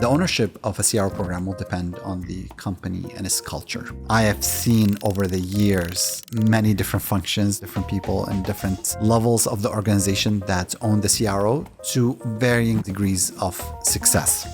The ownership of a CRO program will depend on the company and its culture. I have seen over the years many different functions, different people, and different levels of the organization that own the CRO to varying degrees of success.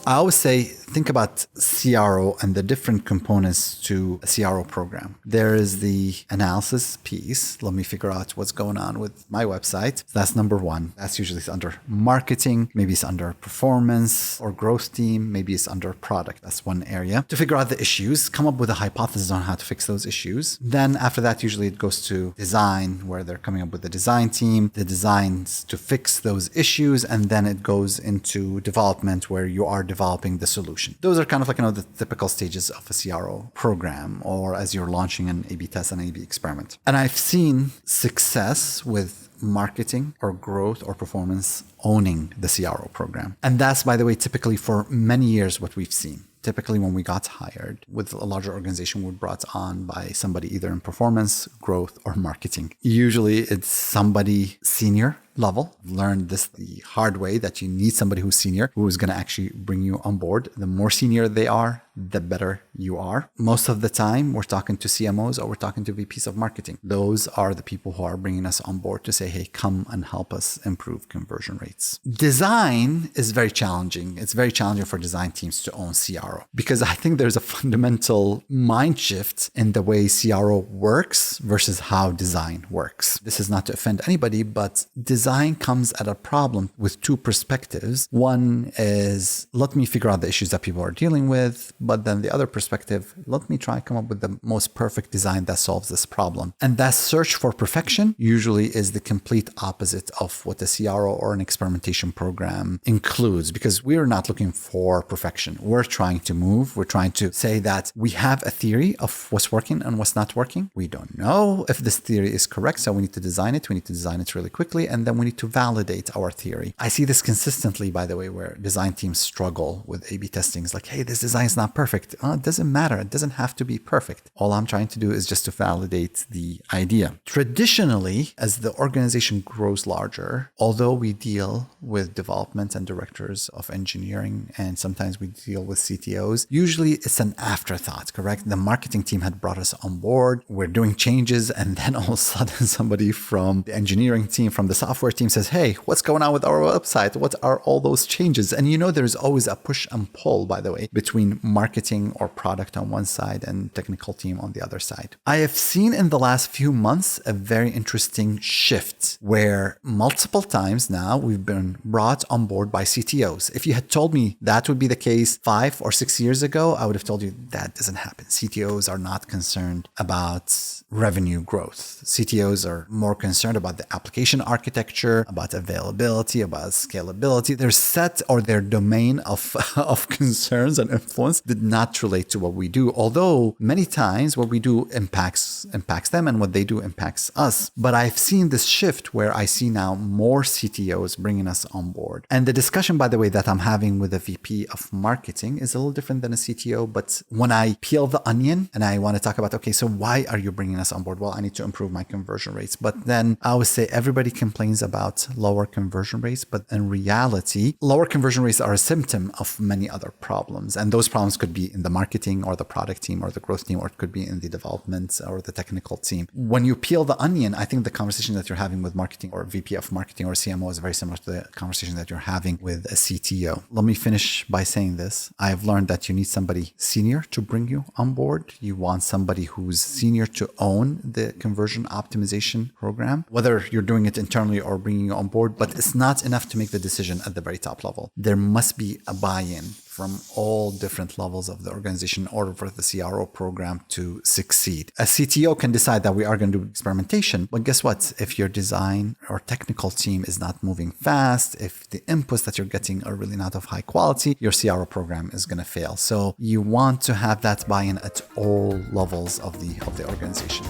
I always say, think about CRO and the different components to a CRO program. There is the analysis piece. Let me figure out what's going on with my website. That's number one. That's usually under marketing. Maybe it's under performance or growth team. Maybe it's under product. That's one area. To figure out the issues, come up with a hypothesis on how to fix those issues. Then after that, usually it goes to design, where they're coming up with the design team, the designs to fix those issues. And then it goes into development, where you are developing the solution. Those are kind of like, the typical stages of a CRO program, or as you're launching an A/B test, an A/B experiment. And I've seen success with marketing or growth or performance owning the CRO program. And that's, by the way, typically for many years what we've seen. Typically, when we got hired with a larger organization, we're brought on by somebody either in performance, growth, or marketing. Usually it's somebody senior level. Learned this the hard way, that you need somebody who's senior, who is going to actually bring you on board. The more senior they are, the better you are. Most of the time, we're talking to CMOs or we're talking to VPs of marketing. Those are the people who are bringing us on board to say, hey, come and help us improve conversion rates. Design is very challenging. It's very challenging for design teams to own CRO, because I think there's a fundamental mind shift in the way CRO works versus how design works. This is not to offend anybody, but design comes at a problem with two perspectives. One is, let me figure out the issues that people are dealing with. But then the other perspective, let me try come up with the most perfect design that solves this problem. And that search for perfection usually is the complete opposite of what a CRO or an experimentation program includes, because we're not looking for perfection. We're trying to move. We're trying to say that we have a theory of what's working and what's not working. We don't know if this theory is correct, so we need to design it. We need to design it really quickly, and then we need to validate our theory. I see this consistently, by the way, where design teams struggle with A/B testing. It's like, hey, this design is not perfect. It doesn't matter. It doesn't have to be perfect. All I'm trying to do is just to validate the idea. Traditionally, as the organization grows larger, although we deal with development and directors of engineering, and sometimes we deal with CTOs, usually it's an afterthought, correct? The marketing team had brought us on board. We're doing changes, and then all of a sudden somebody from the engineering team, from the software team says, hey, what's going on with our website? What are all those changes? And there's always a push and pull, by the way, between marketing or product on one side and technical team on the other side. I have seen in the last few months a very interesting shift where multiple times now we've been brought on board by CTOs. If you had told me that would be the case 5 or 6 years ago, I would have told you that doesn't happen. CTOs are not concerned about revenue growth. CTOs are more concerned about the application architecture, about availability, about scalability. Their set or their domain of concerns and influence did not relate to what we do, although many times what we do impacts them, and what they do impacts us. But I've seen this shift where I see now more CTOs bringing us on board. And the discussion, by the way, that I'm having with a VP of marketing is a little different than a CTO. But when I peel the onion and I want to talk about, okay, so why are you bringing us on board? Well, I need to improve my conversion rates. But then I would say everybody complains about lower conversion rates, but in reality, lower conversion rates are a symptom of many other problems. And those problems could be in the marketing or the product team or the growth team, or it could be in the development or the technical team. When you peel the onion, I think the conversation that you're having with marketing or VP of marketing or CMO is very similar to the conversation that you're having with a CTO. Let me finish by saying this. I've learned that you need somebody senior to bring you on board. You want somebody who's senior to own the conversion optimization program, whether you're doing it internally or bringing you on board, but it's not enough to make the decision at the very top level. There must be a buy-in from all different levels of the organization in order for the CRO program to succeed. A CTO can decide that we are going to do experimentation, but guess what? If your design or technical team is not moving fast, if the inputs that you're getting are really not of high quality, your CRO program is going to fail. So you want to have that buy-in at all levels of the organization.